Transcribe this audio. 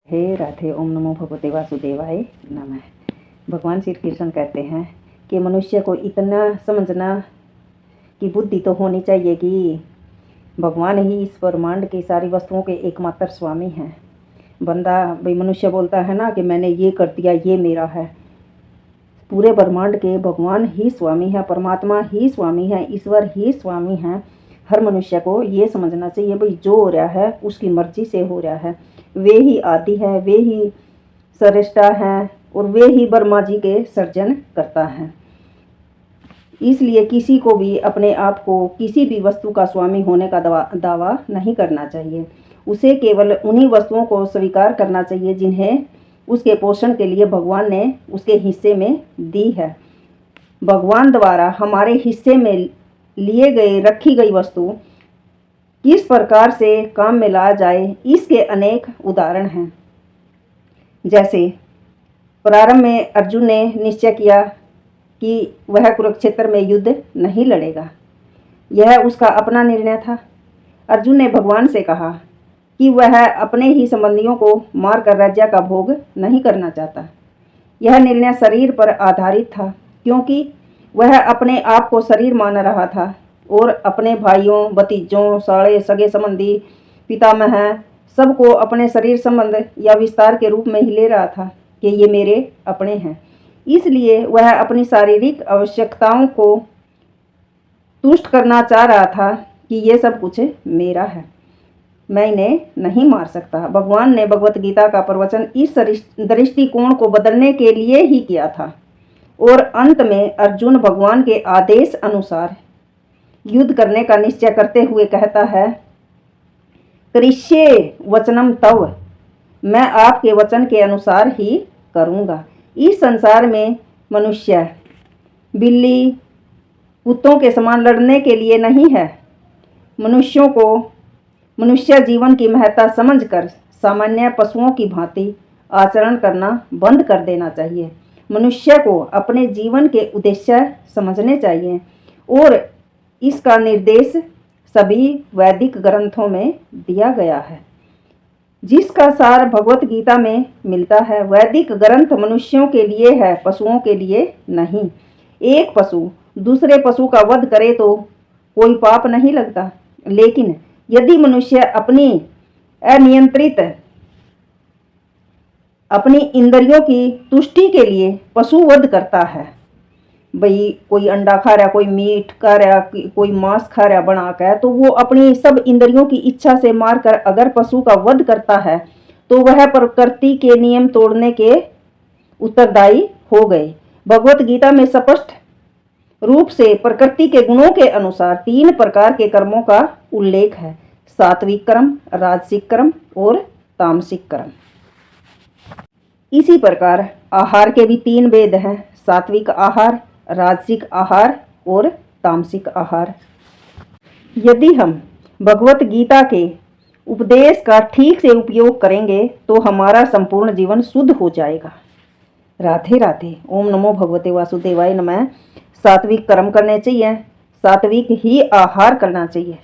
हे राधे। ओम नमो भगवते वासुदेवाय नमः। भगवान श्री कृष्ण कहते हैं कि मनुष्य को इतना समझना कि बुद्धि तो होनी चाहिए कि भगवान ही इस ब्रह्मांड की सारी वस्तुओं के एकमात्र स्वामी हैं। बंदा भाई मनुष्य बोलता है ना कि मैंने ये कर दिया, ये मेरा है। पूरे ब्रह्मांड के भगवान ही स्वामी है, परमात्मा ही स्वामी है, ईश्वर ही स्वामी है। हर मनुष्य को ये समझना चाहिए भाई जो हो रहा है उसकी मर्जी से हो रहा है। वे ही आदि है, वे ही सृष्टा है और वे ही ब्रह्मा जी के सर्जन करता है। इसलिए किसी को भी अपने आप को किसी भी वस्तु का स्वामी होने का दावा नहीं करना चाहिए। उसे केवल उन्हीं वस्तुओं को स्वीकार करना चाहिए जिन्हें उसके पोषण के लिए भगवान ने उसके हिस्से में दी है। भगवान द्वारा हमारे हिस्से में लिए गए रखी गई वस्तु किस प्रकार से काम में लाया जाए, इसके अनेक उदाहरण हैं। जैसे प्रारंभ में अर्जुन ने निश्चय किया कि वह कुरुक्षेत्र में युद्ध नहीं लड़ेगा। यह उसका अपना निर्णय था। अर्जुन ने भगवान से कहा कि वह अपने ही संबंधियों को मारकर राज्य का भोग नहीं करना चाहता। यह निर्णय शरीर पर आधारित था, क्योंकि वह अपने आप को शरीर मान रहा था और अपने भाइयों, भतीजों, साले, सगे संबंधी, पितामह सबको अपने शरीर संबंध या विस्तार के रूप में ही ले रहा था कि ये मेरे अपने हैं। इसलिए वह अपनी शारीरिक आवश्यकताओं को तुष्ट करना चाह रहा था कि ये सब कुछ मेरा है, मैं इन्हें नहीं मार सकता। भगवान ने भगवत गीता का प्रवचन इस दृष्टिकोण को बदलने के लिए ही किया था और अंत में अर्जुन भगवान के आदेश अनुसार युद्ध करने का निश्चय करते हुए कहता है, करिष्ये वचनम तव, मैं आपके वचन के अनुसार ही करूँगा। इस संसार में मनुष्य बिल्ली कुत्तों के समान लड़ने के लिए नहीं है। मनुष्यों को मनुष्य जीवन की महत्ता समझकर सामान्य पशुओं की भांति आचरण करना बंद कर देना चाहिए। मनुष्य को अपने जीवन के उद्देश्य समझने चाहिए और इसका निर्देश सभी वैदिक ग्रंथों में दिया गया है, जिसका सार भगवत गीता में मिलता है। वैदिक ग्रंथ मनुष्यों के लिए है, पशुओं के लिए नहीं। एक पशु दूसरे पशु का वध करे तो कोई पाप नहीं लगता, लेकिन यदि मनुष्य अपनी अनियंत्रित अपनी इंद्रियों की तुष्टि के लिए पशु वध करता है, भाई कोई अंडा खा रहा, कोई मीट खा रहा, कोई मांस खा रहा बना कर, तो वो अपनी सब इंद्रियों की इच्छा से मारकर अगर पशु का वध करता है तो वह प्रकृति के नियम तोड़ने के उत्तरदायी हो गए। भगवत गीता में स्पष्ट रूप से प्रकृति के गुणों के अनुसार 3 प्रकार के कर्मों का उल्लेख है, सात्विक कर्म, राजसिक कर्म और तामसिक कर्म। इसी प्रकार आहार के भी 3 भेद हैं, सात्विक आहार, राजसिक आहार और तामसिक आहार। यदि हम भगवत गीता के उपदेश का ठीक से उपयोग करेंगे तो हमारा संपूर्ण जीवन शुद्ध हो जाएगा। राधे राधे। ओम नमो भगवते वासुदेवाय नमः। सात्विक कर्म करने चाहिए, सात्विक ही आहार करना चाहिए।